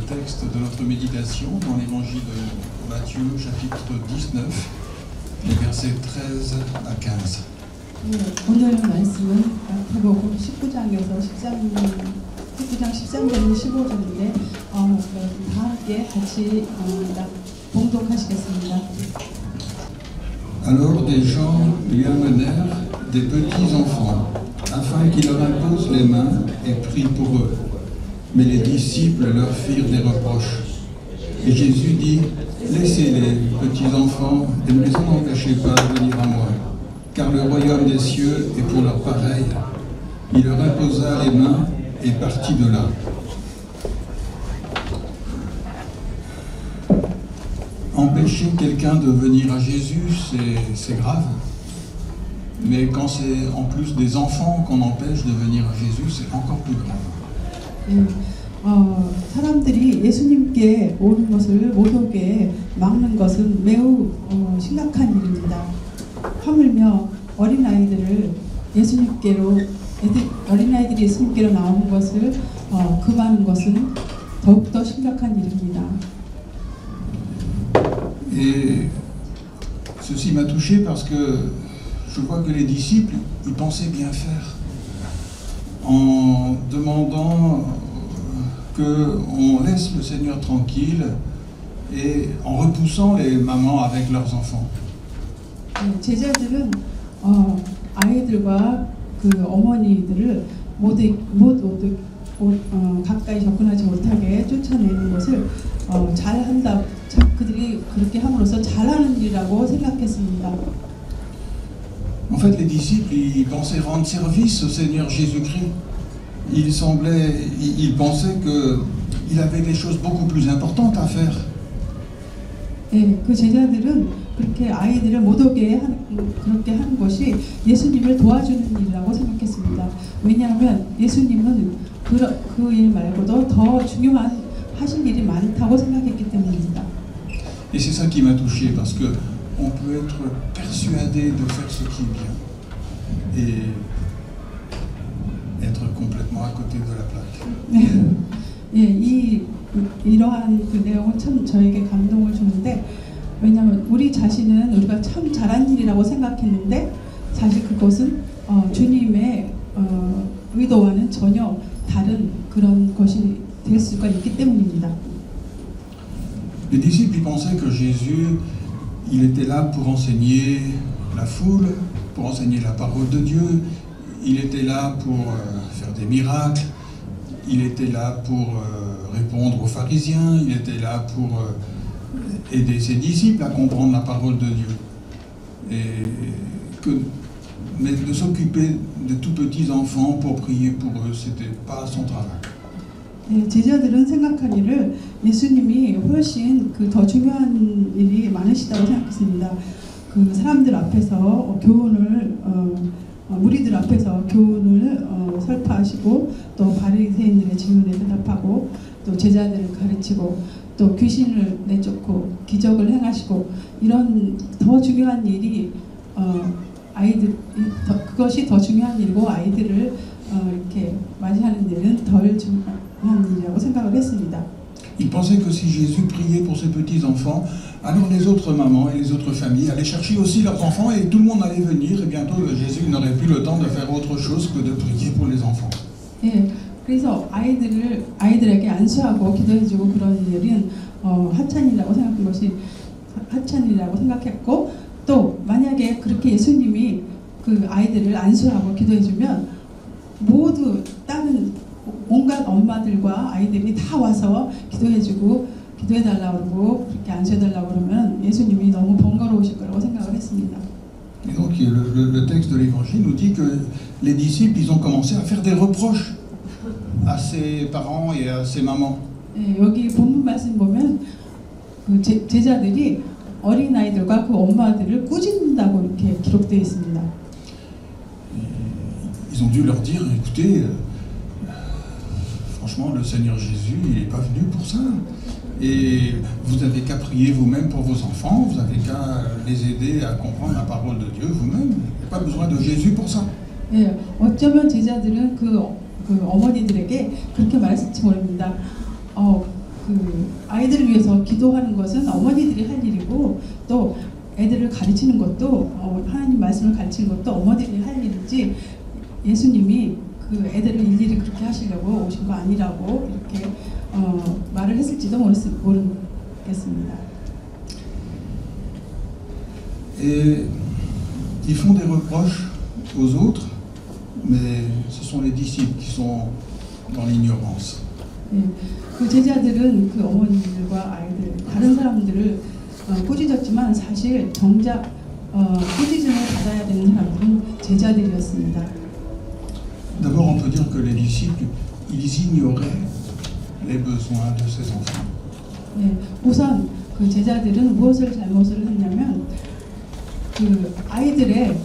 texte de notre méditation dans l'évangile de Matthieu, chapitre 19, les versets 13 à 15. 오늘 말씀은 마태복음 19장에서 19장 13절에서 15절인데 다 함께 같이 봉독하시겠습니다. Alors des gens lui amenèrent des petits enfants, afin qu'il leur impose les mains et prie pour eux. Mais les disciples leur firent des reproches. Et Jésus dit, laissez-les, petits enfants, et ne les en empêchez pas de venir à moi, car le royaume des cieux est pour leurs pareils. Il leur imposa les mains et partit de là. Empêcher quelqu'un de venir à Jésus, c'est grave. Mais quand c'est en plus des enfants qu'on empêche de venir à Jésus, c'est encore plus grave. 사람들이 예수님께 오는 것을 못 오게 막는 것은 매우 심각한 일입니다. 하물며 어린아이들이 예수님께로 나오는 것을 금하는 것은 더욱더 심각한 일입니다. Et ceci m'a touché parce que je vois que les disciples, ils pensaient bien faire en demandant qu'on laisse le Seigneur tranquille et en repoussant les mamans avec leurs enfants. 제자들은 아이들과 그 어머니들을 모두 가까이 접근하지 못하게 쫓아내는 것을 잘한다. 그들이 그렇게 함으로써 잘하는 일이라고 생각했습니다. En fait, les disciples, ils pensaient rendre service au Seigneur Jésus-Christ. Ils pensaient qu'il avait des choses beaucoup plus importantes à faire. 네, 그 제자들은 그렇게 아이들을 못 오게 그렇게 하는 것이 예수님을 도와주는 일이라고 생각했습니다. 왜냐하면 예수님은 그 일 말고도 더 중요한 하실 일이 많다고 생각했기 때문입니다. Et c'est ça qui m'a touché, parce que on peut être persuadé de faire ce qui est bien et être complètement à côté de la plaque. 예, 이러한 그 내용은 참 저에게 감동을 주는데, 왜냐하면 우리 자신은 우리가 참 잘한 일이라고 생각했는데 사실 그것은 주님의 의도와는 전혀 다른 그런 것이 될 수가 있기 때문입니다. Les disciples pensaient que Jésus, il était là pour enseigner la foule, pour enseigner la parole de Dieu. Il était là pour faire des miracles. Il était là pour répondre aux pharisiens. Il était là pour aider ses disciples à comprendre la parole de Dieu. Mais de s'occuper de tout petits enfants pour prier pour eux, c'était pas son travail. 제자들은 생각하기를 예수님이 훨씬 더 중요한 일이 많으시다고 생각했습니다. 그 사람들 앞에서 교훈을 무리들 앞에서 교훈을 설파하시고 또 바리새인들의 질문에 대답하고 또 제자들을 가르치고 또 귀신을 내쫓고 기적을 행하시고 이런 더 중요한 일이 그것이 더 중요한 일이고 아이들을 이렇게 맞이하는 일은 덜 중요한 일이라고 생각을 했습니다. Il pensait que si Jésus priait pour ses petits-enfants, alors les autres mamans et les autres familles allaient chercher aussi leurs enfants et tout le monde allait venir et bientôt Jésus n'aurait plus le temps de faire autre chose que de prier pour les enfants. 예, 그래서 아이들에게 안수하고 기도해주고 그런 일은 하찮이라고 생각한 것이 하찮이라고 생각했고 또 만약에 그렇게 예수님이 그 아이들을 안수하고 기도해주면 모두 다른 온갖 엄마들과 아이들이 다 와서 기도해달라고 그러고 그렇게 안수해달라고 그러면 예수님이 너무 번거로우실 거라고 생각을 했습니다. Et donc le texte de l'évangile nous dit que les disciples, ils ont commencé à faire des reproches à ses parents et à ses mamans. 예, 여기 본문 말씀 보면 그 제자들이 어린아이들과 그 엄마들을 꾸짖는다고 이렇게 기록되어 있습니다. Ils ont dû leur dire, écoutez, franchement, le Seigneur Jésus, il n'est pas venu pour ça. Et vous n'avez qu'à prier vous-même pour vos enfants, vous n'avez qu'à les aider à comprendre la parole de Dieu vous-même. Il n'y a pas besoin de Jésus pour ça. 예, 어쩌면 제자들은 그 어머니들에게 그렇게 말했을지 모릅니다. 그 아이들을 위해서 기도하는 것은 어머니들이 할 일이고 또 애들을 가르치는 것도 하나님 말씀을 가르치는 것도 어머니들이 할 일이지 예수님이 그 애들을 일일이 그렇게 하시려고 오신 거 아니라고 이렇게 말을 했을지도 모르겠습니다. Et ils font des reproches aux autres, mais ce sont les disciples qui sont dans l'ignorance. 네, 그 제자들은 그 어머니들과 아이들, 다른 사람들을 꾸짖었지만 사실 정작 꾸짖음을 받아야 되는 사람들은 제자들이었습니다. D'abord, on peut dire que les disciples, ils ignoraient les besoins de ces enfants. 네, 우선 그 제자들은 무엇을 잘못을 했냐면 그 아이들의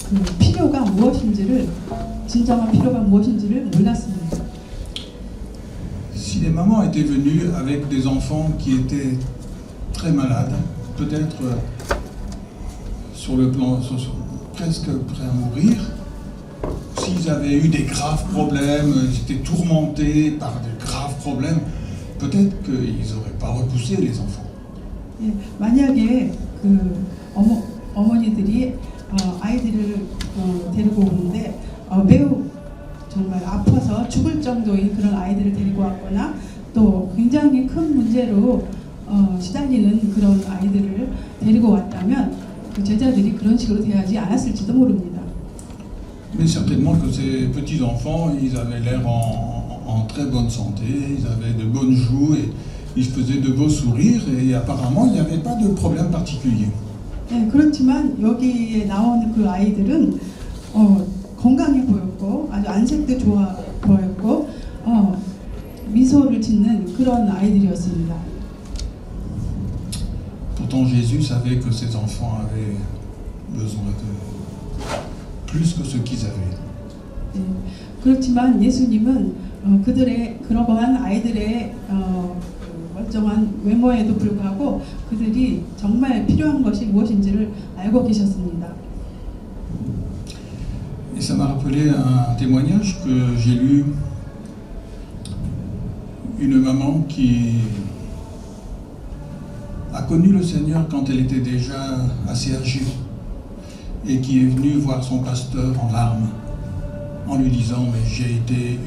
그 필요가 무엇인지를 진정한 필요가 무엇인지를 몰랐습니다. Si les mamans étaient venues avec des enfants qui étaient très malades, peut-être sur le plan presque prêts à mourir, s'ils avaient eu des graves problèmes, ils étaient tourmentés par des graves problèmes, peut-être qu'ils n'auraient pas repoussé les enfants. 예, 만약에 그 어머니들이 아이들을 데리고 오는데 매우 정말 아파서 죽을 정도의 그런 아이들을 데리고 왔거나 또 굉장히 큰 문제로 시달리는 그런 아이들을 데리고 왔다면 그 제자들이 그런 식으로 대하지 않았을지도 모릅니다. Mais certainement que ces petits-enfants, ils avaient l'air en très bonne santé, ils avaient de bonnes joues et ils faisaient de beaux sourires et apparemment il n'y avait pas de problème particulier. 네, 그렇지만 여기에 나오는 그 아이들은 건강해 보였고 아주 안색도 좋아 보였고 미소를 짓는 그런 아이들이었습니다. Pourtant Jésus savait que ces enfants avaient besoin de plus que ce qu'ils avaient. 네, 그렇지만 예수님은 그들의 그러한 아이들의 멀쩡한 외모에도 불구하고 그들이 정말 필요한 것이 무엇인지를 알고 계셨습니다. Et ça m'a rappelé un témoignage que j'ai lu, une maman qui a connu le Seigneur quand elle était déjà assez âgée et qui est venue voir son pasteur en larmes en lui disant « mais j'ai été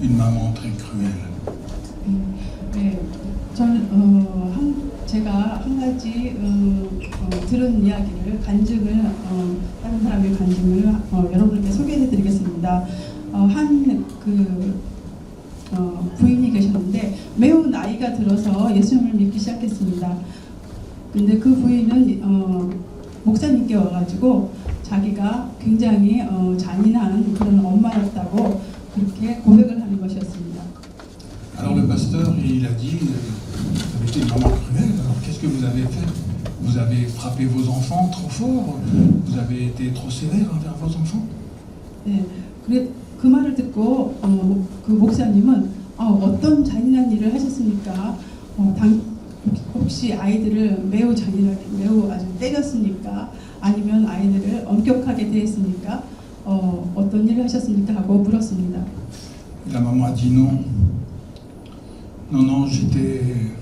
une maman très cruelle ». 네, 제가 한 가지 들은 이야기를 간증을 다른 사람의 간증을 여러분께 소개해드리겠습니다. 한 그 부인이 계셨는데 매우 나이가 들어서 예수님을 믿기 시작했습니다. 근데 그 부인은 목사님께 와가지고 자기가 굉장히 잔인한 그런 엄마였다고 그렇게 고백을 하는 것이었습니다. Alors le pasteur, il a dit, vous avez été une maman cruelle, alors qu'est-ce que vous avez fait? Vous avez frappé vos enfants trop fort? Vous avez été trop sévère envers vos enfants? 네, 그 말을 듣고 그 목사님은 어떤 잔인한 일을 하셨습니까? 혹시 아이들을 매우 잔인하게, 매우 아주 때렸습니까? 아니면 아이들을 엄격하게 대했습니까? 어떤 일을 하셨습니까? 하고 물었습니다. La maman a dit non. Non, j'étais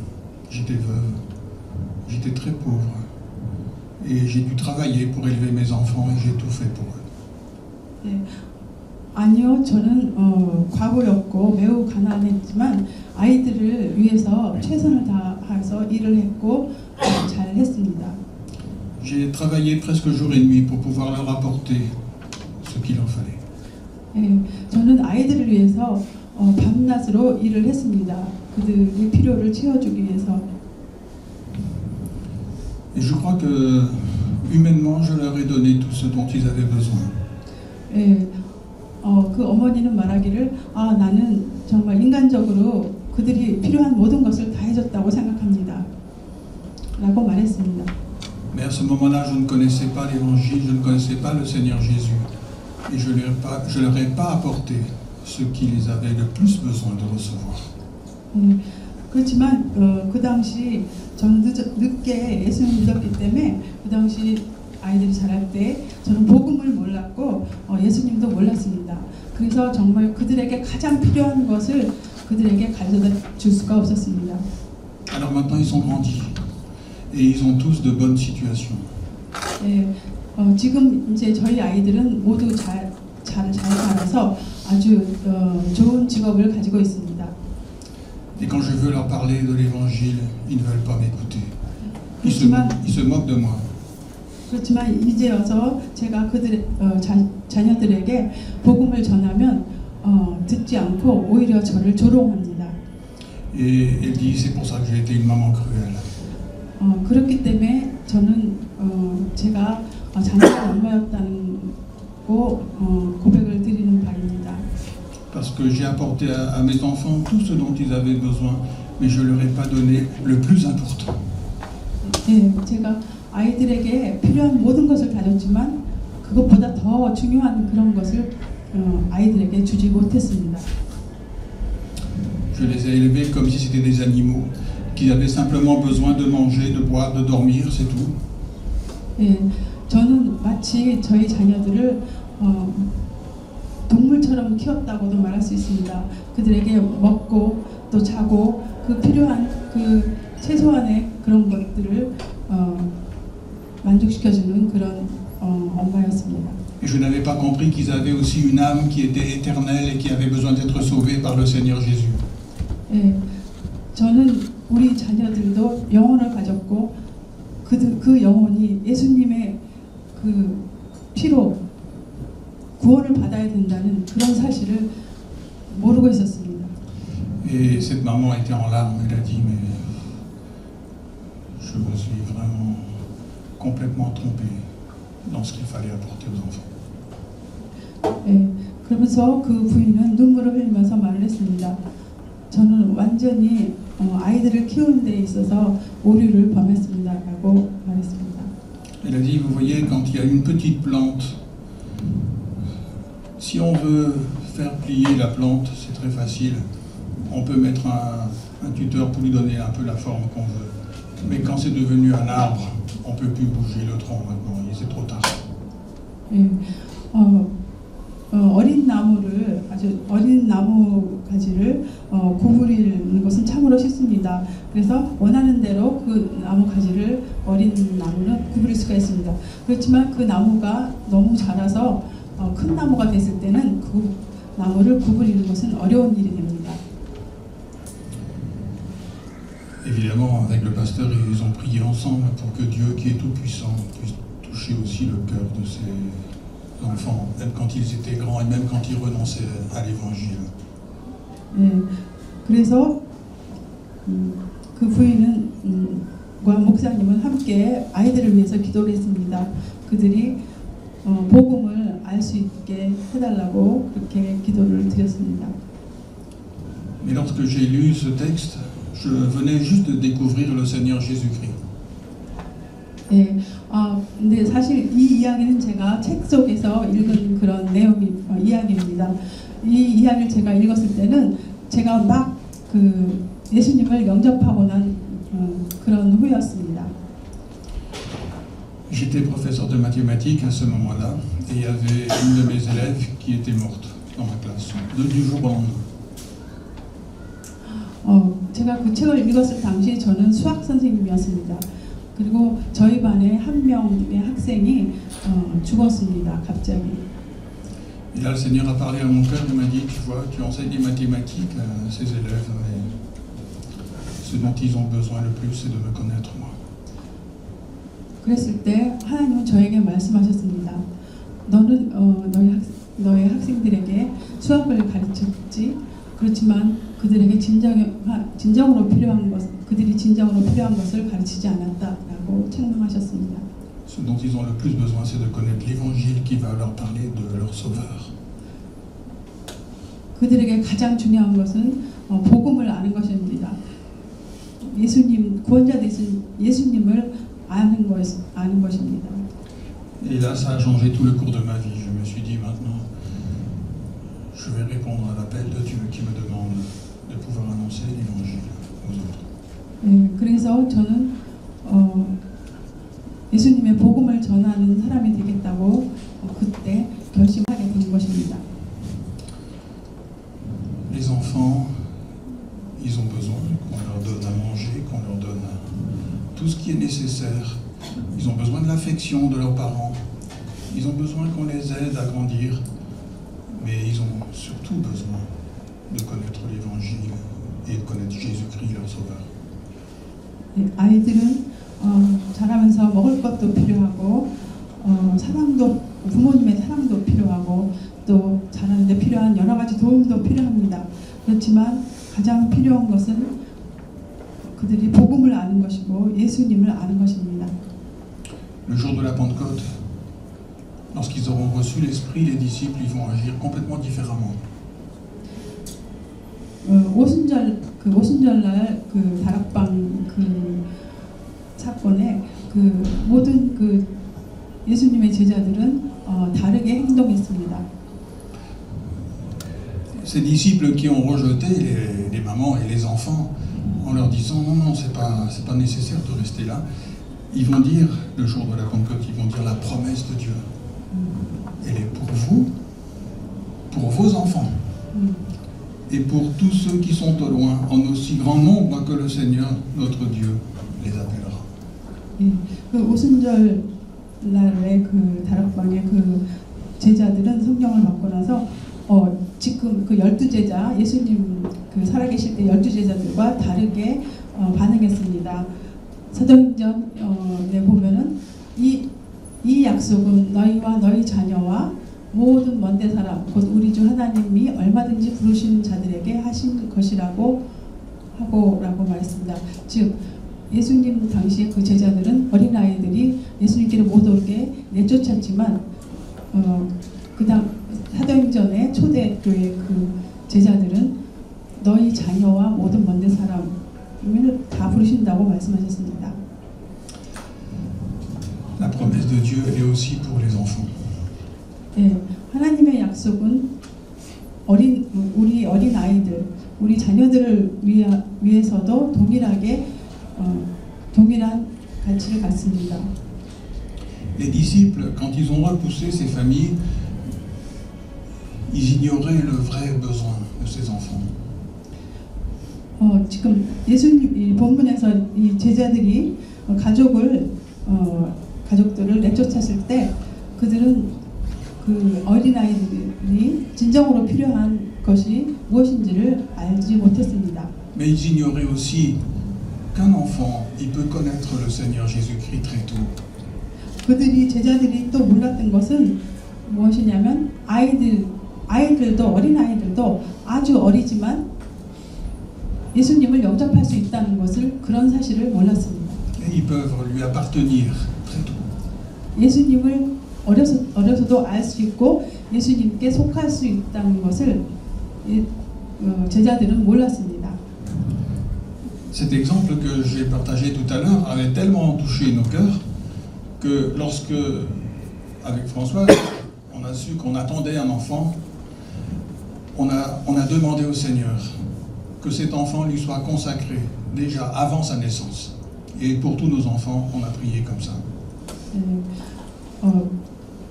veuve, j'étais très pauvre et j'ai dû travailler pour élever mes enfants et j'ai tout fait pour eux. 네, 아니요, 저는 과부였고 매우 가난했지만 아이들을 위해서 최선을 다해서 일을 했고 잘 했습니다. J'ai travaillé presque jour et nuit pour pouvoir leur apporter ce qu'il en fallait. 네, 저는 아이들을 위해서 밤낮으로 일을 했습니다. 그들의 필요를 채워주기 위해서. Et je crois que humainement, je leur ai donné tout ce dont ils avaient besoin. 네, 그 어머니는 말하기를 나는 정말 인간적으로 그들이 필요한 모든 것을 다 해줬다고 생각합니다. 라고 말했습니다. Mais à ce moment-là, je ne connaissais pas l'Évangile, je ne connaissais pas le Seigneur Jésus. Et je ne leur ai pas apporté ce qu'ils avaient le plus besoin de recevoir. 그렇지만 그 당시 저는 늦게 예수님을 믿었기 때문에 그 당시 아이들이 자랄 때 저는 복음을 몰랐고 예수님도 몰랐습니다. 그래서 정말 그들에게 가장 필요한 것을 그들에게 가르쳐 줄 수가 없었습니다. Alors maintenant ils sont grandis et ils ont tous de bonnes situations. 예, 지금 이제 저희 아이들은 모두 잘 자라서 아주 좋은 직업을 가지고 있습니다. Et quand je veux leur parler de l'évangile, ils ne veulent pas m'écouter. Ils se moquent de moi. 그렇지만 이제 와서 제가 그들의 자녀들에게 복음을 전하면 듣지 않고 오히려 저를 조롱합니다. Et elle dit c'est pour ça que j'ai été une maman cruelle. 그렇기 때문에 저는 제가 장난감 엄마였다는 거 고백을 드리는 바입니다. Parce que j'ai apporté à mes enfants tout ce dont ils avaient besoin, mais je leur ai pas donné le plus important. 네, 제가 아이들에게 필요한 모든 것을 다 줬지만 그것보다 더 중요한 그런 것을 아이들에게 주지 못했습니다. Je les ai élevés comme si c'était des animaux, qui avaient simplement besoin de manger, de boire, de dormir, c'est tout. 예, 저는 마치 저희 자녀들을 동물처럼 키웠다고도 말할 수 있습니다. 그들에게 먹고 또 자고 그 필요한 그 최소한의 그런 것들을 만족시켜주는 그런 엄마였습니다. Et je n'avais pas compris qu'ils avaient aussi une âme qui était éternelle et qui avait besoin d'être sauvée par le Seigneur Jésus. 예, 저는 우리 자녀들도 영혼을 가졌고 그 영혼이 예수님의 그 피로 구원을 받아야 된다는 그런 사실을 모르고 있었습니다. Et cette maman était en larmes, elle a dit mais je me suis vraiment complètement trompé dans ce qu'il fallait apporter aux enfants. 예, 그러면서 그 부인은 눈물을 흘리면서 말을 했습니다. 저는 완전히 아이들을 키우는 데 있어서 오류를 범했습니다라고 말했습니다. Elle a dit vous voyez quand il y a une petite plante, si on veut faire plier la plante, c'est très facile. On peut mettre un tuteur pour lui donner un peu la forme qu'on veut. Mais quand c'est devenu un arbre, on ne peut plus bouger le tronc maintenant, c'est trop tard. 예, 어린 나무를 아주 어린 나무 가지를 구부리는 것은 참으로 쉽습니다. 그래서 원하는 대로 그 나무 가지를 어린 나무는 구부릴 수가 있습니다. 그렇지만 그 나무가 너무 자라서 큰 나무가 됐을 때는 그 나무를 구부리는 것은 어려운 일이 됩니다. Évidemment, avec le pasteur, ils ont prié ensemble pour que Dieu, qui est tout-puissant, puisse toucher aussi le cœur de ces enfants, même quand ils étaient grands et même quand ils renonçaient à l'évangile. 네, 그래서 그 부인은 과 목사님은 함께 아이들을 위해서 기도를 했습니다. 그들이 복음을 알 수 있게 해달라고 그렇게 기도를 드렸습니다. Mais lorsque j'ai lu ce texte, je venais juste de découvrir le Seigneur Jésus-Christ. 네, 근데 사실 이 이야기는 제가 책 속에서 읽은 그런 이야기입니다. 이 이야기를 제가 읽었을 때는 제가 막 그 예수님을 영접하고 난 그런 후였습니다. J'étais professeur de mathématiques à ce moment-là et il y avait une de mes élèves qui était morte dans ma classe, du jour au lendemain. 제가 그 책을 읽었을 당시 저는 수학 선생님이었습니다. 그리고 저희 반에 한 명의 학생이 죽었습니다. 갑자기. Et là, le Seigneur a parlé à mon cœur et m'a dit, tu vois, tu enseignes les mathématiques à ces élèves, mais ce dont ils ont besoin le plus, c'est de me connaître moi. 그랬을 때 하나님은 저에게 말씀하셨습니다. 너는 너의 학생들에게 수학을 가르쳤지. 그렇지만 그들에게 진정으로 필요한 그들이 진정으로 필요한 것을 가르치지 않았다라고 책망하셨습니다. Ce dont ils ont le plus besoin, c'est de connaître l'Évangile qui va leur parler de leur Sauveur. 그들에게 가장 중요한 것은 복음을 아는 것입니다. 예수님 구원자 되신 예수님을 아는 것입니다. Et là, ça a changé tout le cours de ma vie. Je me suis dit maintenant, je vais répondre à l'appel de Dieu qui me demande de pouvoir annoncer l'Évangile aux autres. 네, 그래서 저는 예수님의 복음을 전하는 사람이 되겠다고 그때 결심하게 된 것입니다. Les enfants nécessaire. Ils ont besoin de l'affection de leurs parents. Ils ont besoin qu'on les aide à grandir. Mais ils ont surtout besoin de connaître l'Évangile et de connaître Jésus-Christ, leur Sauveur. 예, 아이들은 자라면서 먹을 것도 필요하고 사랑도 부모님의 사랑도 필요하고 또 자라는데 필요한 여러 가지 도움도 필요합니다. 그렇지만 가장 필요한 것은 그들이 복음을 아는 것이고 예수님을 아는 것입니다. Le jour de la Pentecôte, lorsqu'ils auront reçu l'Esprit, les disciples ils vont agir complètement différemment. 오순절날 그 다락방 그 사건에 그 모든 그 예수님의 제자들은 다르게 행동했습니다. Ces disciples qui ont rejeté les mamans et les enfants en leur disant non, c'est pas nécessaire de rester là, ils vont dire, le jour de la Pentecôte, ils vont dire la promesse de Dieu. Elle est pour vous, pour vos enfants, et pour tous ceux qui sont au loin, en aussi grand nombre que le Seigneur, notre Dieu, les appellera. 그 오순절 날에 그 다락방에 그 제자들은 성경을 받고 나서 지금 그 12제자 예수님 그 살아계실 때 12제자들과 다르게 반응했습니다. 사도행전에 보면은 이 약속은 너희와 너희 자녀와 모든 먼데 사람 곧 우리 주 하나님이 얼마든지 부르시는 자들에게 하신 것이라고 하고라고 말했습니다. 즉 예수님 당시에 그 제자들은 어린아이들이 예수님께로 못 오게 내쫓았지만 그다음 사도행전의 초대교회 그 제자들은 너희 자녀와 모든 먼데 사람을 다 부르신다고 말씀하셨습니다. La promesse de Dieu elle est aussi pour les enfants. 네, 하나님의 약속은 우리 어린 아이들, 우리 자녀들을 위해서도 동일한 가치를 갖습니다. Les disciples, quand ils ont repoussé ces familles, ils ignoraient le vrai besoin de ces enfants. 지금 예수님 이 본문에서 이 제자들이 가족들을 내쫓았을 때 그들은 그 어린아이들이 진정으로 필요한 것이 무엇인지를 알지 못했습니다. Mais ils ignoraient aussi qu'un enfant, il peut connaître le Seigneur Jésus-Christ très tôt. 그들이 제자들이 또 몰랐던 것은 무엇이냐면 아이들도 어린아이들도 아주 어리지만 예수님을 영접할 수 있다는 것을 그런 사실을 몰랐습니다. Et ils peuvent lui appartenir très tôt. 예수님을 어려서도 알 수 있고 예수님께 속할 수 있다는 것을 제자들은 몰랐습니다. Cet exemple que j'ai partagé tout à l'heure avait tellement touché nos cœurs que lorsque, avec Françoise, on a su qu'on attendait un enfant, on a demandé au Seigneur que cet enfant lui soit consacré déjà avant sa naissance. Et pour tous nos enfants, on a prié comme ça.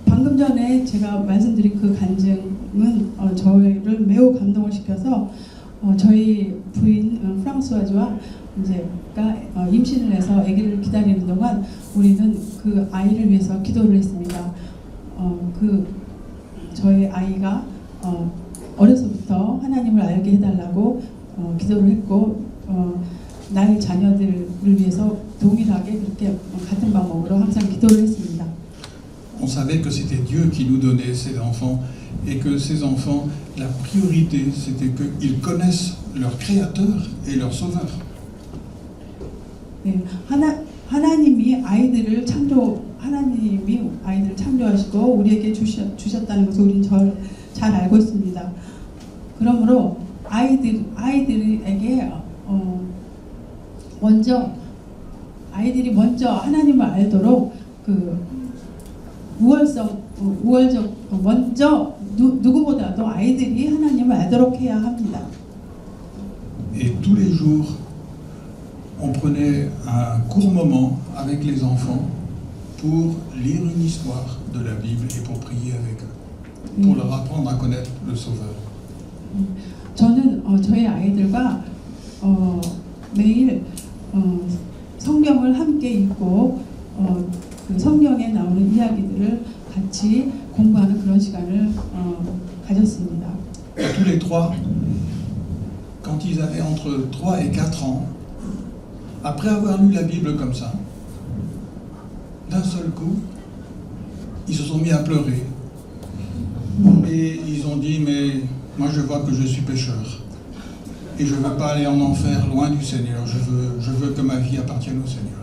방금 전에 제가 말씀드린 그 간증은 저희를 매우 감동을 시켜서 저희 부인 프랑스와즈와 이제가 임신을 해서 아기를 기다리는 동안 우리는 그 아이를 위해서 기도를 했습니다. 저희 아이가 어려서부터 하나님을 알게 해달라고 기도를 했고 나의 자녀들을 위해서 동일하게 그렇게 같은 방법으로 항상 기도를 했습니다. On savait que c'était Dieu qui nous donnait ces enfants et que ces enfants, la priorité, c'était qu'ils connaissent leur Créateur et leur Sauveur. 네, 하나님이 아이들을 창조하시고 우리에게 주셨다는 것을 우리는 잘 알고 있습니다. 그러므로 아이들에게 아이들이 먼저 하나님을 알도록 우월적 먼저 누구보다도 아이들이 하나님을 알도록 해야 합니다. Et tous les jours, on prenait un court moment avec les enfants pour lire une histoire de la Bible et pour prier avec eux, pour leur apprendre à connaître le Sauveur. 저는 저희 아이들과 매일 성경을 함께 읽고 그 성경에 나오는 이야기들을 같이 공부하는 그런 시간을 가졌습니다. Tous les trois, quand ils avaient entre 3 et 4 ans, après avoir lu la Bible comme ça, d'un seul coup, ils se sont mis à pleurer. Et ils ont dit, mais moi je vois que je suis pécheur. Et je ne veux pas aller en enfer, loin du Seigneur. Je veux que ma vie appartienne au Seigneur.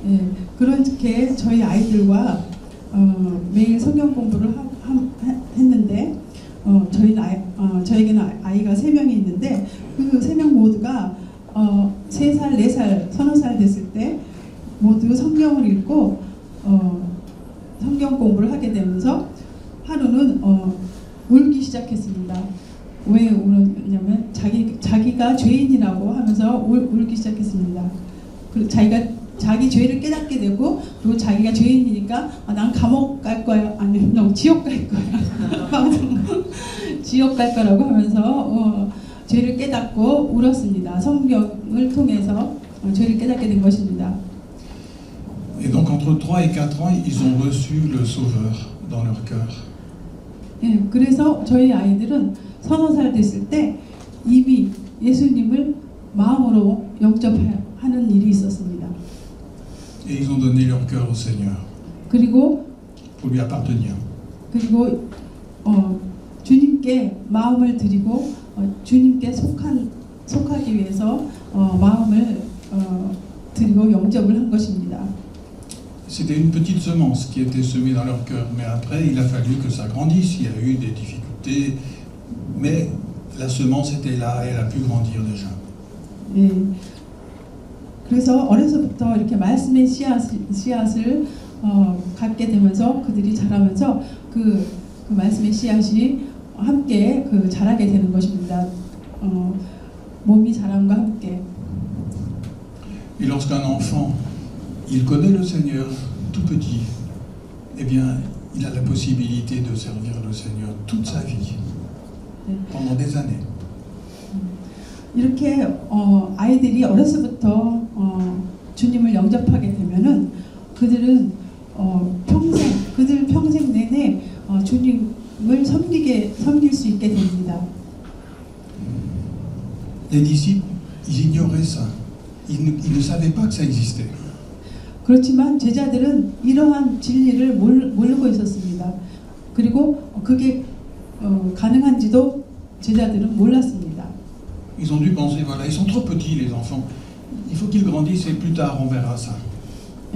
예, 그렇게 저희 아이들과 매일 성경 공부를 했는데 저에게는 아이가 3명이 있는데 그 3명 모두가 3살, 4살, 서너 살 됐을 때 모두 성경을 읽고 성경 공부를 하게 되면서 하루는 울기 시작했습니다. 왜 울었냐면 자기가 죄인이라고 하면서 울기 시작했습니다. 그리고 자기 죄를 깨닫게 되고 그리고 자기가 죄인이니까 난 감옥 갈 거야 아니 지옥 갈 거야 지옥 갈 거라고 하면서 죄를 깨닫고 울었습니다. 성경을 통해서 죄를 깨닫게 된 것입니다. Et donc entre 3 et 4 ans, ils ont reçu le Sauveur dans leur cœur. 예, 그래서 저희 아이들은 서너 살 됐을 때 이미 예수님을 마음으로 영접하는 일이 있었습니다. Et ils ont donné leur cœur au Seigneur 그리고 pour lui appartenir. 그리고 주님께 마음을 드리고 주님께 속하기 위해서 마음을 드리고 영접을 한 것입니다. C'était une petite semence qui était semée dans leur cœur, mais après il a fallu que ça grandisse. Il y a eu des difficultés, mais la semence était là et elle a pu grandir déjà. 예, 그래서 어려서부터 이렇게 말씀의 씨앗을 갖게 되면서 그들이 자라면서 그 말씀의 씨앗이 함께 자라게 되는 것입니다. 몸이 자람과 함께. Et lorsqu'un enfant il connaît le Seigneur tout petit, eh bien il a la possibilité de servir le Seigneur toute sa vie, pendant des années. 이렇게 아이들이 어려서부터 주님을 영접하게 되면은 그들은 평생 내내 주님을 섬길 수 있게 됩니다. Les disciples, ils ignoraient ça. Ils ne savaient pas que ça existait. 그렇지만 제자들은 이러한 진리를 모르고 있었습니다. 그리고 그게 가능한지도 제자들은 몰랐습니다. Ils ont dû penser, voilà, ils sont trop petits les enfants. Il faut qu'ils grandissent et plus tard on verra ça.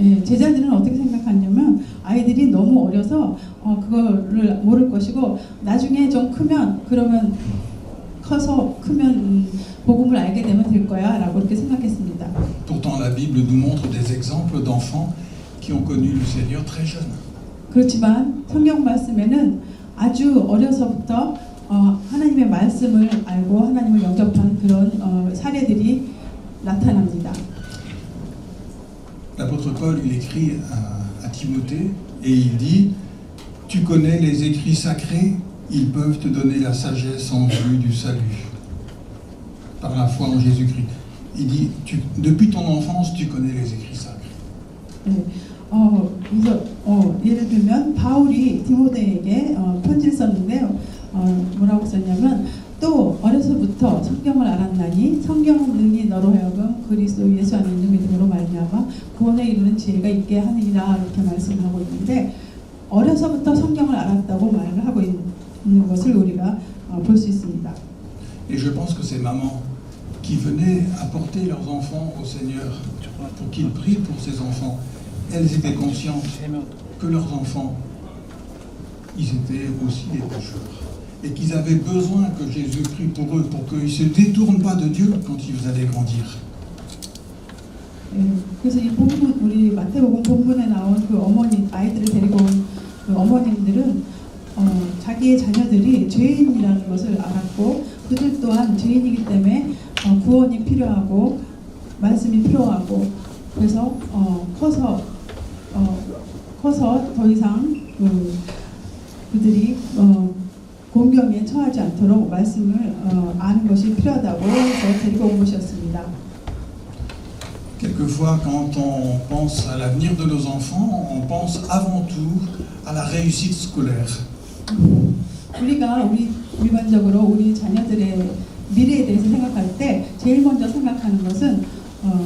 예, 제자들은 어떻게 생각하냐면 아이들이 너무 어려서 그거를 모를 것이고 나중에 좀 크면 복음을 알게 되면 될 거야라고 이렇게 생각했습니다. Pourtant la Bible nous montre des exemples d'enfants qui ont connu le Seigneur très jeunes. 그렇지만 성경 말씀에는 아주 어려서부터 하나님의 말씀을 알고 하나님을 영접한 그런 사례들이 나타납니다. L'apôtre Paul, il écrit à Timothée et il dit, tu connais les écrits sacrés, ils peuvent te donner la sagesse en vue du salut par la foi en Jésus-Christ. Il dit, depuis ton enfance, tu connais les écrits sacrés. 네, 그래서 예를 들면 바울이 디모데에게 편지를 썼는데요. 뭐라고 썼냐면 또 어려서부터 성경을 알았나니 성경은 능히 너로 하여금 그리스도 예수 안에 있는 믿음으로 말미암아 구원에 이르는 지혜가 있게 하느니라 이렇게 말씀하고 있는데 어려서부터 성경을 알았다고 말을 하고 있는 것을 우리가 볼 수 있습니다. Et je pense que ces mamans qui venaient apporter leurs enfants au Seigneur pour qu'ils prient pour ces enfants, elles étaient conscientes que leurs enfants, ils étaient aussi des pécheurs. Et qu'ils avaient besoin que Jésus prie pour eux, pour qu'ils ne se détournent pas de Dieu quand ils allaient grandir. 그래서 이 본문 우리 마태복음 본문에 나온 그 어머니 아이들을 데리고 온 그 어머님들은 자기의 자녀들이 죄인이라는 것을 알았고 그들 또한 죄인이기 때문에 구원이 필요하고 말씀이 필요하고 그래서 커서 더 이상 그들이 공경에 처하지 않도록 말씀을 아는 것이 필요하다고 해서 데리고 온 것이었습니다. quelquefois, quand on pense à l'avenir de nos enfants, on pense avant tout à la réussite scolaire. 우리가 일반적으로 우리 자녀들의 미래에 대해서 생각할 때 제일 먼저 생각하는 것은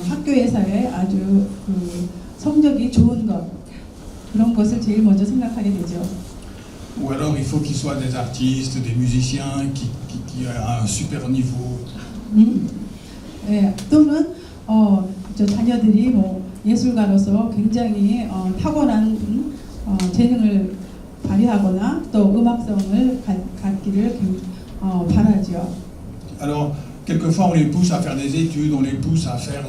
학교에서의 아주 그 성적이 좋은 것, 그런 것을 제일 먼저 생각하게 되죠. Ou alors il faut qu'ils soient des artistes, des musiciens qui ont un super niveau. 네, 또는 저 자녀들이 뭐 예술가로서 굉장히 탁월한 재능을 발휘하거나 또 음악성을 갖기를 바라죠. Alors, quelquefois, on les pousse à faire des études, on les pousse à faire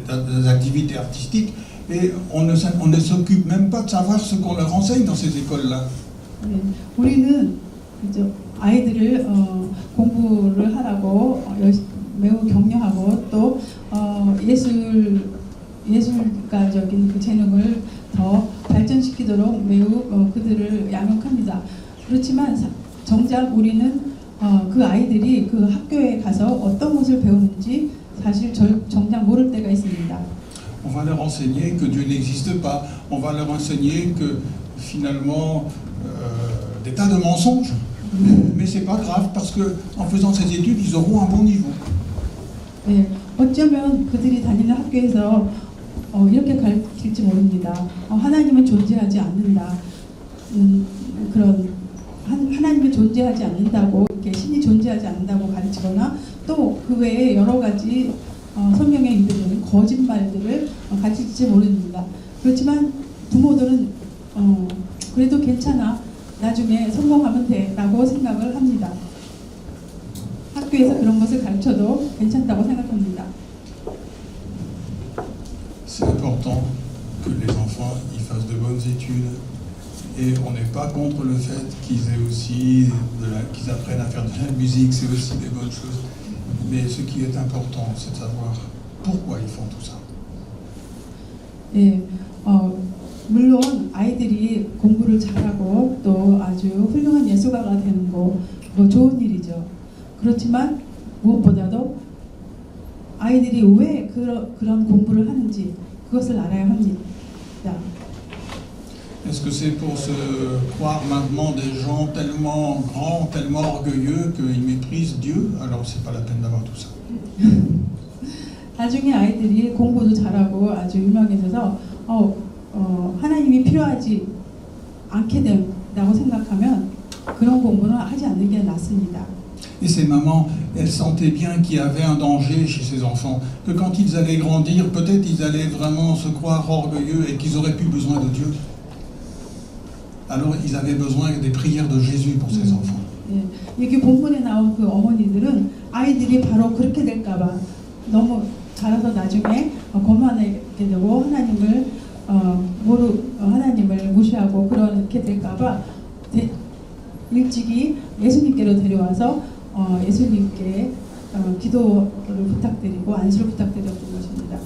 des activités artistiques, et on ne s'occupe même pas de savoir ce qu'on leur enseigne dans ces écoles-là. 네, 우리는 그죠, 아이들을 공부를 하라고 매우 격려하고 또 예술가적인 그 재능을 더 발전시키도록 매우 그들을 양육합니다. 그렇지만 정작 우리는 그 아이들이 그 학교에 가서 어떤 것을 배우는지 사실 정작 모를 때가 있습니다. On va leur enseigner que Dieu n'existe pas. On va leur enseigner que finalement des tas de mensonges. Mais c'est pas grave parce que en faisant ces études, ils auront un bon niveau. 네, 어쩌면 그들이 다니는 학교에서 이렇게 가르칠지 모릅니다. 하나님은 존재하지 않는다. 그런 하나님이 존재하지 않는다고, 이렇게 신이 존재하지 않는다고 가르치거나 또 그 외에 여러 가지 성경에 있는 거짓말들을 가르칠지 모릅니다. 그렇지만 부모들은 그래도 괜찮아, 나중에 성공하면 돼라고 생각을 합니다. 학교에서 그런 것을 가르쳐도 괜찮다고 생각합니다. C'est important que les enfants y fassent de bonnes études. Et on n'est pas contre le fait qu'ils aient aussi qu'ils apprennent à faire de la musique, c'est aussi des bonnes choses. Mais ce qui est important, c'est de savoir pourquoi ils font tout ça. 예, 물론 아이들이 공부를 잘하고 또 아주 훌륭한 예술가가 되는 거 좋은 일이죠. 그렇지만 무엇보다도 아이들이 왜 그런 공부를 하는지 그것을 알아야 합니다. Est-ce que c'est pour se croire maintenant des gens tellement grands, tellement orgueilleux qu'ils méprisent Dieu? Alors c'est pas la peine d'avoir tout ça. 나중에 아이들이 공부도 잘하고 아주 유명해져서 하나님이 필요하지 않게 된다고 생각하면 그런 공부는 하지 않는 게 낫습니다. Et ces mamans, elles sentaient bien qu'il y avait un danger chez ces enfants, que quand ils allaient grandir, peut-être ils allaient vraiment se croire orgueilleux et qu'ils auraient plus besoin de Dieu. Alors ils avaient besoin des prières de Jésus pour ces enfants. 예, 여기 본문에 나온 그 어머니들은 아이들이 바로 그렇게 될까봐 너무 자라서 나중에 거만하게 되고 하나님을 무시하고 그렇게 될까봐 일찍이 예수님께로 데려와서 예수님께 기도를 부탁드리고 안수를 부탁드렸던 것입니다.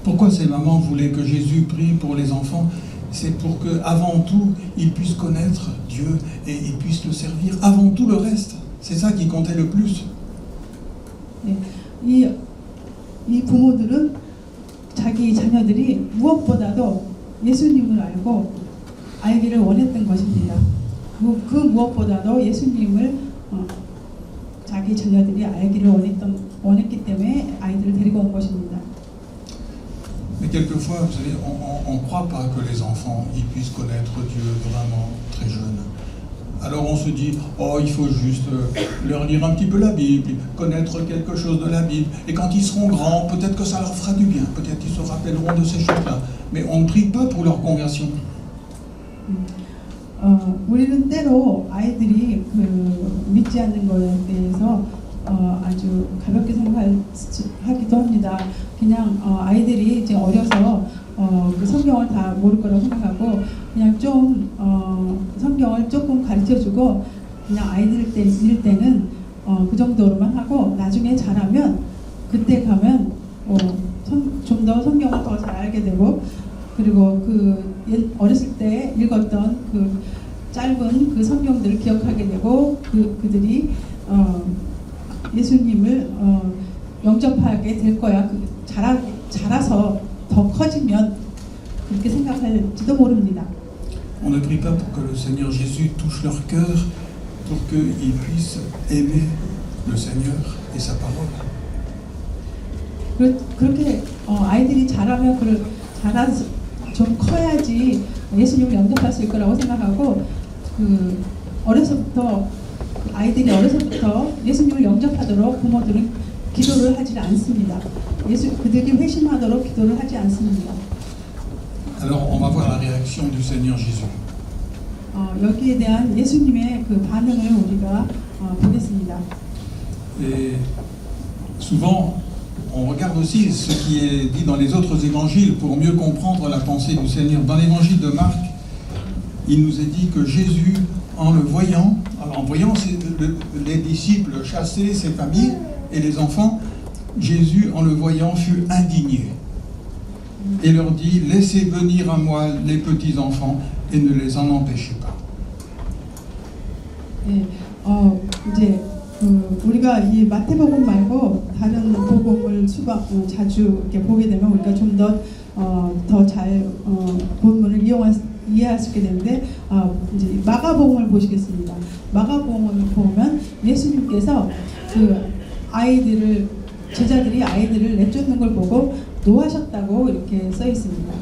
Pourquoi ces mamans voulaient que Jésus prie pour les enfants? C'est pour que, avant tout, ils puissent connaître Dieu et ils puissent le servir. Avant tout le reste, c'est ça qui comptait le plus. 네, 이 부모들은 자기 자녀들이 무엇보다도 예수님을 알기를 원했던 것입니다. 그 무엇보다도 예수님을 자기 자녀들이 알기를 원했기 때문에 아이들을 데리고 온 것입니다. Mais quelquefois, vous savez, on ne croit pas que les enfants ils puissent connaître Dieu vraiment très jeunes. Alors on se dit, il faut juste leur lire un petit peu la Bible, connaître quelque chose de la Bible. Et quand ils seront grands, peut-être que ça leur fera du bien, peut-être qu'ils se rappelleront de ces choses-là. Mais on ne prie pas pour leur conversion. 우리는 때로 아이들이 믿지 않는 것에 대해서 아주 가볍게 생각하기도 합니다. 그냥 아이들이 이제 어려서 그 성경을 다 모를 거라고 생각하고 그냥 좀 성경을 조금 가르쳐주고 그냥 아이들 때는 그 정도로만 하고 나중에 자라면 그때 가면 좀 더 성경을 더 잘 알게 되고 그리고 어렸을 때 읽었던 그 짧은 그 성경들을 기억하게 되고 그들이 예수님을 영접하게 될 거야. 자라서 더 커지면 그렇게 생각할지도 모릅니다. On ne prie pas pour que le Seigneur Jésus touche leur cœur, pour qu'ils puissent aimer le Seigneur et sa parole. 그렇게 아이들이 자라면 자라서 좀 커야지 예수님을 영접할 수 있을 거라고 생각하고 아이들이 어려서부터 예수님을 영접하도록 부모들은 기도를 하지 않습니다. 그들이 회심하도록 기도를 하지 않습니다. Alors on va voir la réaction du Seigneur Jésus. 여기에 대한 예수님의 그 반응을 우리가 보겠습니다. Et souvent, on regarde aussi ce qui est dit dans les autres évangiles pour mieux comprendre la pensée du Seigneur. Dans l'évangile de Marc, il nous est dit que Jésus, en voyant les disciples chasser ses familles et les enfants, Jésus, en le voyant, fut indigné et leur dit: laissez venir à moi les petits enfants et ne les en empêchez pas. 네, 이제 우리가 이 마태복음 말고 다른 복음을 자주 이렇게 보게 되면 우리가 좀 더 잘 본문을 이해할 수 있게 되는데 이제 마가복음을 보시겠습니다. 마가복음을 보면 예수님께서 제자들이 아이들을 내쫓는 걸 보고 노하셨다고 이렇게 써 있습니다.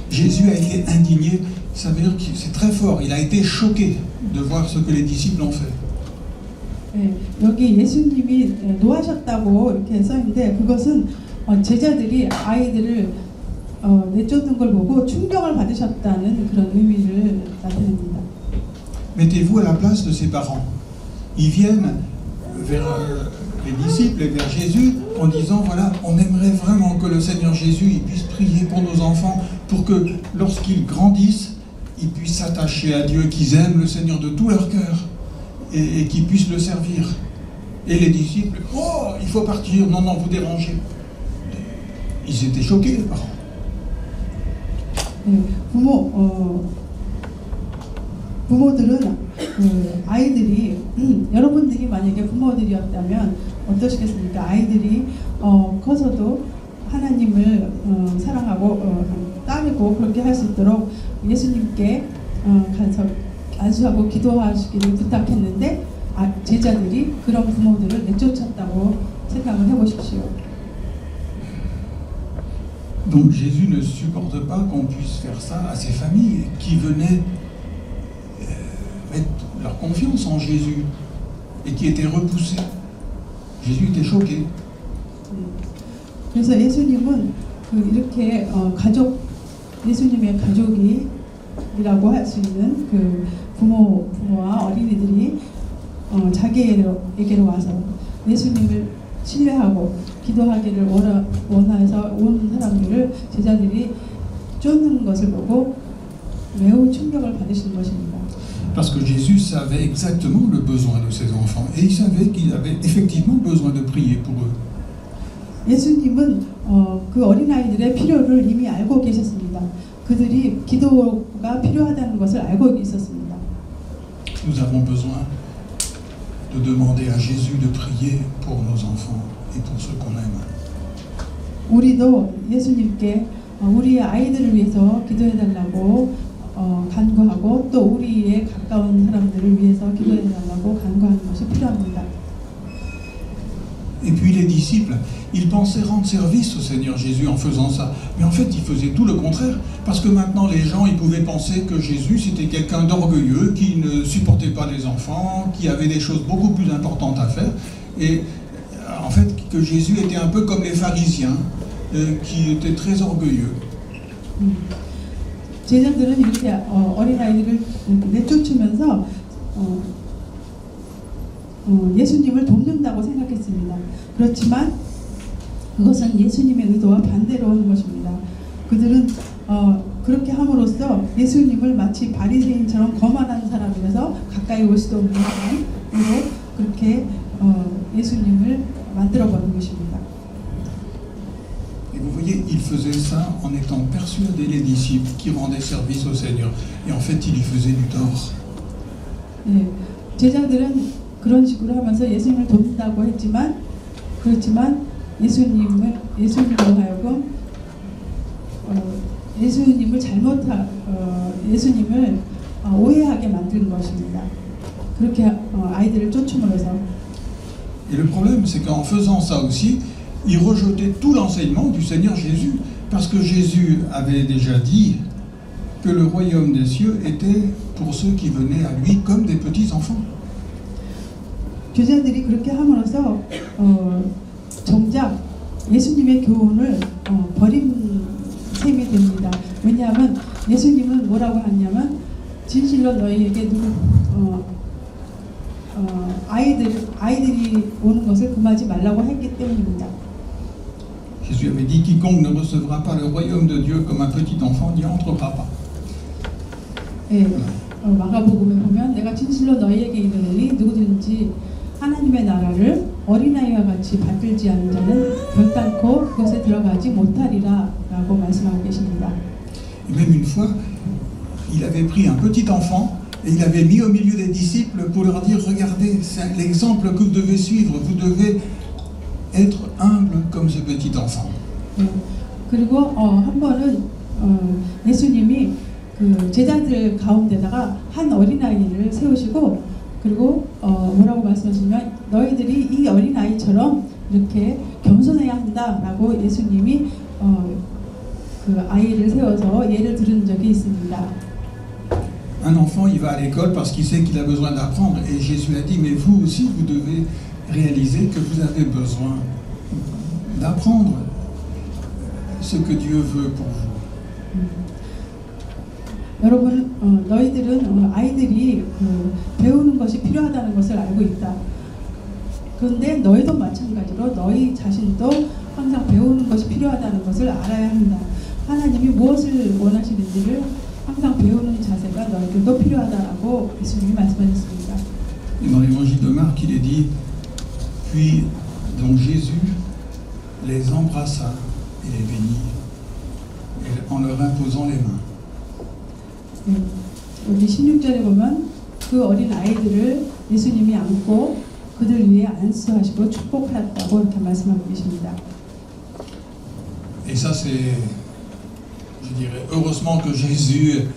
Jésus a été indigné, ça veut dire que c'est très fort. Il a été choqué de voir ce que les disciples ont fait. 네, 여기 예수님이 노하셨다고 이렇게 써 있는데 그것은 제자들이 아이들을 내쫓는 걸 보고 충격을 받으셨다는 그런 의미를 나타냅니다. Mettez-vous à la place de ses parents. Ils viennent vers les disciples et vers Jésus en disant: voilà, on aimerait vraiment que le Seigneur Jésus il puisse prier pour nos enfants, pour que lorsqu'ils grandissent, ils puissent s'attacher à Dieu, qu'ils aiment le Seigneur de tout leur cœur et qu'ils puissent le servir. Et les disciples: oh, il faut partir, non, vous dérangez. Ils étaient choqués, les parents. 부모들은 아이들이 여러분들이 만약에 부모들이었다면 어떠시겠습니까? 아이들이 커서도 하나님을 사랑하고 따르고 그렇게 할 수 있도록 예수님께 가서 안수하고 기도하시기를 부탁했는데 제자들이 그런 부모들을 내쫓았다고 생각을 해보십시오. Donc Jésus ne supporte pas qu'on puisse faire ça à ses familles qui venaient mettre leur confiance en Jésus et qui étaient repoussés. Jésus était choqué. 그래서 예수님은 이렇게 예수님의 가족이라고 할 수 있는 부모와 어린이들이 자기에게로 와서 예수님을 신뢰하고 기도하기를 원해서 온 사람들을 제자들이 쫓는 것을 보고 매우 충격을 받으신 것입니다. Parce que Jésus savait exactement le besoin de ses enfants et il savait qu'il avait effectivement besoin de prier pour eux. 예수님은 그 어린아이들의 필요를 이미 알고 계셨습니다. 그들이 기도가 필요하다는 것을 알고 있었습니다. Nous avons besoin de demander à Jésus de prier pour nos enfants et pour ceux qu'on aime. 우리도 예수님께 우리의 아이들을 위해서 기도해달라고 간구하고 또 우리의 가까운 사람들을 위해서 기도해달라고 간구하는 것이 필요합니다. Et puis les disciples, ils pensaient rendre service au Seigneur Jésus en faisant ça. Mais en fait, ils faisaient tout le contraire. Parce que maintenant, les gens, ils pouvaient penser que Jésus, c'était quelqu'un d'orgueilleux, qui ne supportait pas les enfants, qui avait des choses beaucoup plus importantes à faire. Et en fait, que Jésus était un peu comme les pharisiens, qui étaient très orgueilleux. 제자들은 이렇게 어린아이들을 내쫓으면서 예수님을 돕는다고 생각했습니다. 그렇지만 그것은 예수님의 의도와 반대로 하는 것입니다. 그들은 그렇게 함으로써 예수님을 마치 바리새인처럼 거만한 사람이라서 가까이 올 수도 없는 사람으로 그렇게 예수님을 만들어버린 것입니다. Et vous voyez, ils faisaient ça en étant persuadés, les disciples, qui rendaient service au Seigneur. Et en fait, ils y faisaient du tort. 네, 제자들은 그런 식으로 하면서 예수님을 돕는다고 했지만 그렇지만 예수님으로 하여금 예수님을 예수님을 오해하게 만든 것입니다. 그렇게 아이들을 쫓음으로써. Et le problème, c'est qu'en faisant ça aussi, ils rejetaient tout l'enseignement du Seigneur Jésus, parce que Jésus avait déjà dit que le royaume des cieux était pour ceux qui venaient à lui comme des petits enfants. 교사들이 그렇게 함으로써 정작 예수님의 교훈을 버린 셈이 됩니다. 왜냐하면 예수님은 뭐라고 하냐면 진실로 너희에게 아이들이 오는 것을 금하지 말라고 했기 때문입니다. Jésus avait dit quiconque ne recevra pas le royaume de Dieu comme un petit enfant n'y entrera pas. 예, 마가복음에 보면 내가 진실로 너희에게 이르노니 누구든지 하나님의 나라를 어린아이와 같이 받들지 않은 자는 결단코 그것에 들어가지 못하리라 라고 말씀하고 계십니다. Et même une fois, il avait pris un petit enfant et il avait mis au milieu des disciples pour leur dire regardez, c'est l'exemple que vous devez suivre, vous devez être humble comme ce petit enfant. 그리고 한 번은 예수님이 그 제자들 가운데다가 한 어린아이를 세우시고 그리고 뭐라고 말씀하시냐면 너희들이 이 어린아이처럼 이렇게 겸손해야 한다라고 예수님이 그 아이를 세워서 예를 들은 적이 있습니다. Un enfant, il va à l'école parce qu'il sait qu'il a besoin d'apprendre. Et Jésus a dit, mais vous aussi, vous devez réaliser que vous avez besoin d'apprendre ce que Dieu veut pour vous. 여러분, 너희들은 아이들이 배우는 것이 필요하다는 것을 알고 있다. 그런데 너희도 마찬가지로 너희 자신도 항상 배우는 것이 필요하다는 것을 알아야 한다. 하나님이 무엇을 원하시는지를 항상 배우는 자세가 너희들도 필요하다라고 예수님이 말씀하셨습니다. Dans l'évangile de Marc, il est dit, puis donc Jésus les embrassa et les bénit en leur imposant les mains. 여기 16절에 보면 그 어린 아이들을 예수님이 안고 그들 위에 안수하시고 축복하였다고 이렇게 말씀하고 계십니다. Et ça c'est, je dirais, heureusement que Jésus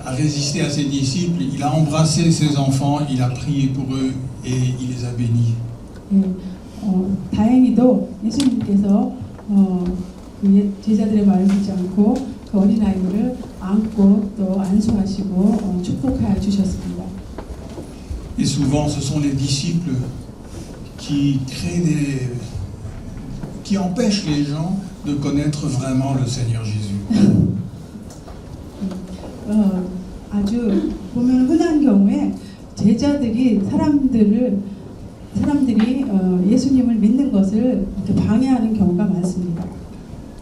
a résisté à ses disciples, il a embrassé ses enfants, il a prié pour eux et il les a bénis. 다행히도 예수님께서 그 제자들의 말을 듣지 않고 그 어린 아이들을 안고 또 안수하시고 축복하여 주셨습니다. Et souvent, ce sont les disciples qui empêchent les gens de connaître vraiment le Seigneur Jésus. 아주 보면 흔한 경우에 제자들이 사람들이 예수님을 믿는 것을 이렇게 방해하는 경우가 많습니다.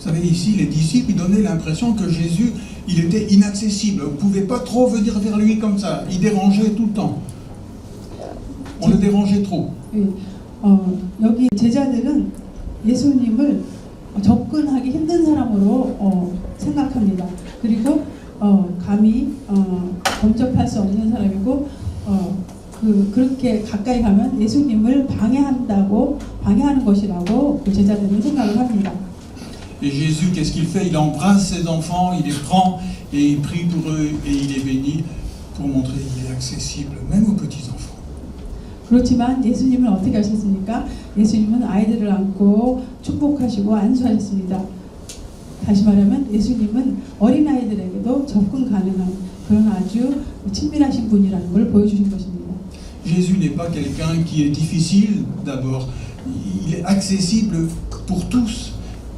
Vous savez, ici, les disciples, ils donnaient l'impression que Jésus, il était inaccessible. On ne pouvait pas trop venir vers lui comme ça. Il dérangeait tout le temps. On le dérangeait trop. 여기 제자들은 예수님을 접근하기 힘든 사람으로 생각합니다. 그리고 감히 범접할 수 없는 사람이고 그렇게 가까이 가면 예수님을 방해하는 것이라고 그 제자들은 생각을 합니다. Et Jésus, qu'est-ce qu'il fait? Il embrasse ses enfants, il les prend et il prie pour eux et il les bénit pour montrer qu'il est accessible même aux petits-enfants. 그렇지만 예수님은 어떻게 하셨습니까? 예수님은 아이들을 안고 축복하시고 안수하셨습니다. 다시 말하면 예수님은 어린아이들에게도 접근 가능한 그런 아주 친밀하신 분이라는 걸 보여주신 것입니다. Jésus n'est pas quelqu'un qui est difficile d'abord. Il est accessible pour tous.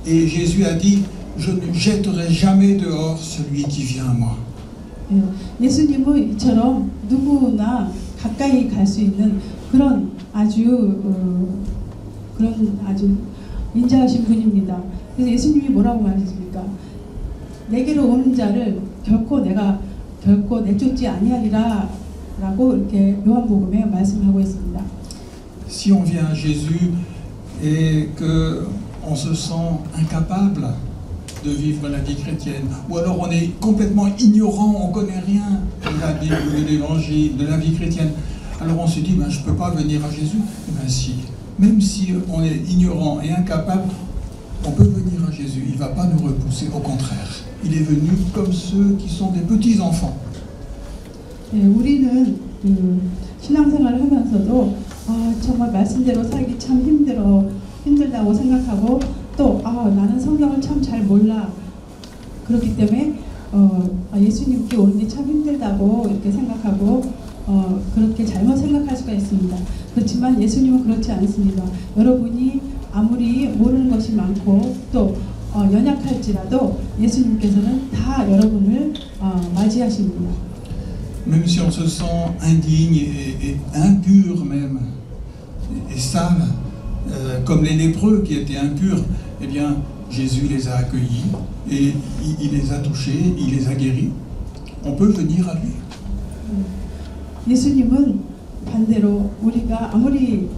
Et Jésus a dit, je ne jetterai jamais dehors celui qui vient à moi. 예수님은 이처럼 누구나 가까이 갈 수 있는 그런 아주 인자하신 분입니다. 그래서 예수님이 뭐라고 말했습니까? 내게로 오는 자를 결코 내쫓지 아니하리라라고 이렇게 요한복음에 말씀하고 있습니다. Si on vient à Jésus et que on se sent incapable de vivre la vie chrétienne, ou alors on est complètement ignorant, on ne connaît rien de la Bible, de l'Évangile, de la vie chrétienne, alors on se dit, je ne peux pas venir à Jésus. Eh bien si, même si on est ignorant et incapable, On peut venir à Jésus, il ne va pas nous repousser, au contraire. Il est venu comme ceux qui sont des petits-enfants. 네, 우리는 신앙생활을 하면서도 정말 말씀대로 살기 참 힘들다고 생각하고 또 나는 성경을 참 잘 몰라. 그렇기 때문에 예수님께 오는 게 참 힘들다고 이렇게 생각하고 그렇게 잘못 생각할 수가 있습니다. 그렇지만 예수님은 그렇지 않습니다. 여러분이 아무리 모르는 것이 많고 또 연약할지라도 예수님께서는 다 여러분을 맞이하십니다. Même si on se sent indigne et impur même, et sale, comme les lépreux qui étaient impurs, eh bien Jésus les a accueillis et il les a touchés, il les a guéris. On peut venir à lui. 예수님은 반대로 우리가 아무리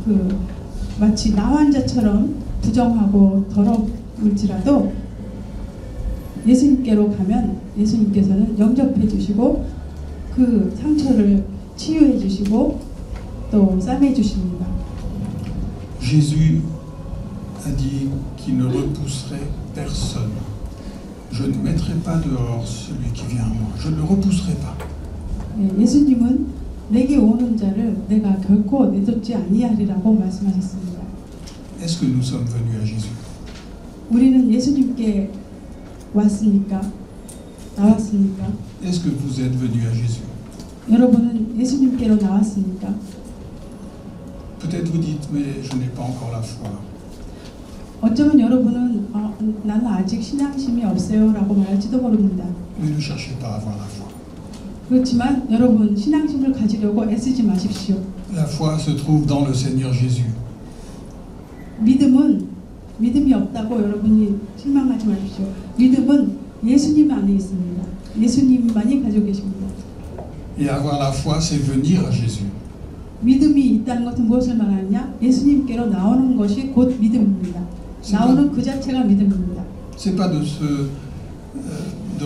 마치 나환자처럼 부정하고 더러울지라도 예수님께로 가면 예수님께서는 영접해 주시고 그 상처를 치유해 주시고 또 싸매 주십니다. Jésus a dit qu'il ne repousserait personne. Je ne mettrai pas dehors celui qui vient à moi. Je ne le repousserai pas. 예수님은 내게 오는 자를 내가 결코 내쫓지 아니하리라고 말씀하셨습니다. Est-ce que nous sommes venus à Jésus? 우리는 예수님께 왔습니까? 나왔습니까? Est-ce que vous êtes venus à Jésus? 여러분은 예수님께로 나왔습니까? Peut-être vous dites, mais je n'ai pas encore la foi. 어쩌면 여러분은 나는 아직 신앙심이 없어요라고 말할지도 모릅니다. Mais ne cherchez pas à avoir la foi. 그렇지만 여러분 신앙심을 가지려고 애쓰지 마십시오. La foi se trouve dans le Seigneur Jésus. 믿음이 없다고 여러분이 실망하지 마십시오. 믿음은 예수님 안에 있습니다. 예수님만이 가지고 계십니다. Et avoir la foi, c'est venir à Jésus. 믿음이 있다는 것은 무엇을 말하느냐? 예수님께로 나오는 것이 곧 믿음입니다. 나오는 그 자체가 믿음입니다. C'est pas de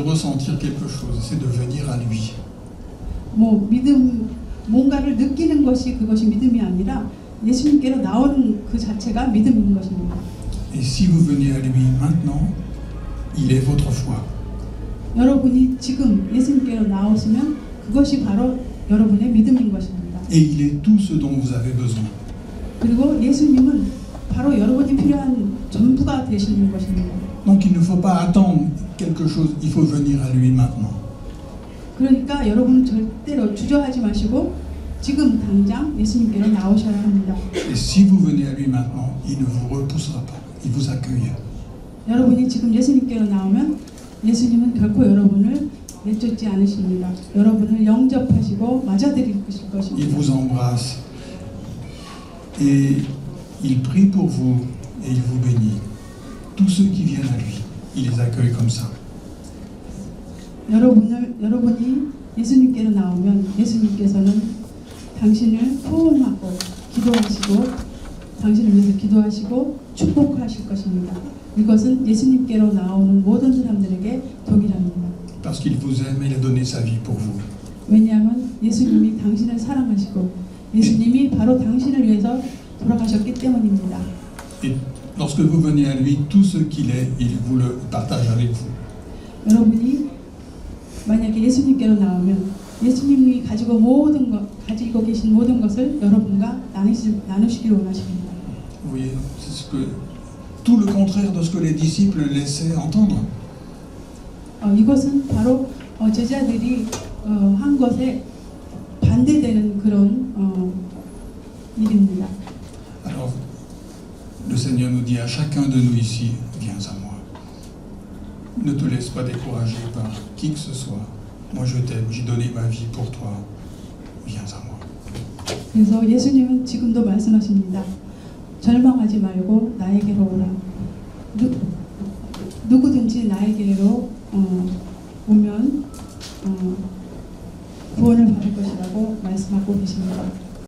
ressentir quelque chose, c'est de venir à lui. 뭔가를 느끼는 것이 그것이 믿음이 아니라 예수님께로 나오는 그 자체가 믿음인 것입니다. Et si vous venez à lui maintenant, il est votre foi. 여러분이 지금 예수님께로 나오시면 그것이 바로 여러분의 믿음인 것입니다. Et il est tout ce dont vous avez besoin. 그리고 예수님은 바로 여러분이 필요한 전부가 되시는 것입니다. Donc il ne faut pas attendre quelque chose, il faut venir à lui maintenant. 그러니까 여러분은 절대로 주저하지 마시고 지금 당장 예수님께로 나오셔야 합니다. Et si vous venez à lui maintenant, il ne vous repoussera pas, il vous accueille. 여러분이 지금 예수님께로 나오면 예수님은 결코 여러분을 내쫓지 않으십니다. 여러분을 영접하시고 맞아들일 것입니다. Il vous embrasse et il prie pour vous et il vous bénit. Tous ceux qui viennent à lui, il les accueille comme ça. 여러분이 예수님께로 나오면 예수님께서는 당신을 포옹하고 기도하시고 당신을 위해서 기도하시고 축복하실 것입니다. 이것은 예수님께로 나오는 모든 사람들에게 동일합니다. Parce qu'il vous aime et il a donné sa vie pour vous. 왜냐하면 예수님이 당신을 사랑하시고 예수님이 바로 당신을 위해서 돌아가셨기 때문입니다. Et lorsque vous venez à lui, tout ce qu'il est, il vous le partage avec vous. 여러분이 만약에 예수님께로 나오면 예수님이 가지고 계신 모든 것을 여러분과 나누시길 원하십니다. Vous voyez, c'est tout le contraire de ce que les disciples laissaient entendre. 이것은 바로 제자들이 한 것에 반대되는 그런 일입니다. Alors, le Seigneur nous dit à chacun de nous ici, viens à moi. Ne te laisse pas décourager par qui que ce soit. Moi je t'aime, j'ai donné ma vie pour toi. Viens à moi. 그래서 예수님은 지금도 말씀하십니다. 절망하지 말고 나에게로 오라. 누구든지 나에게로 오면 구원을 받을 것이라고 말씀하고 계십니다.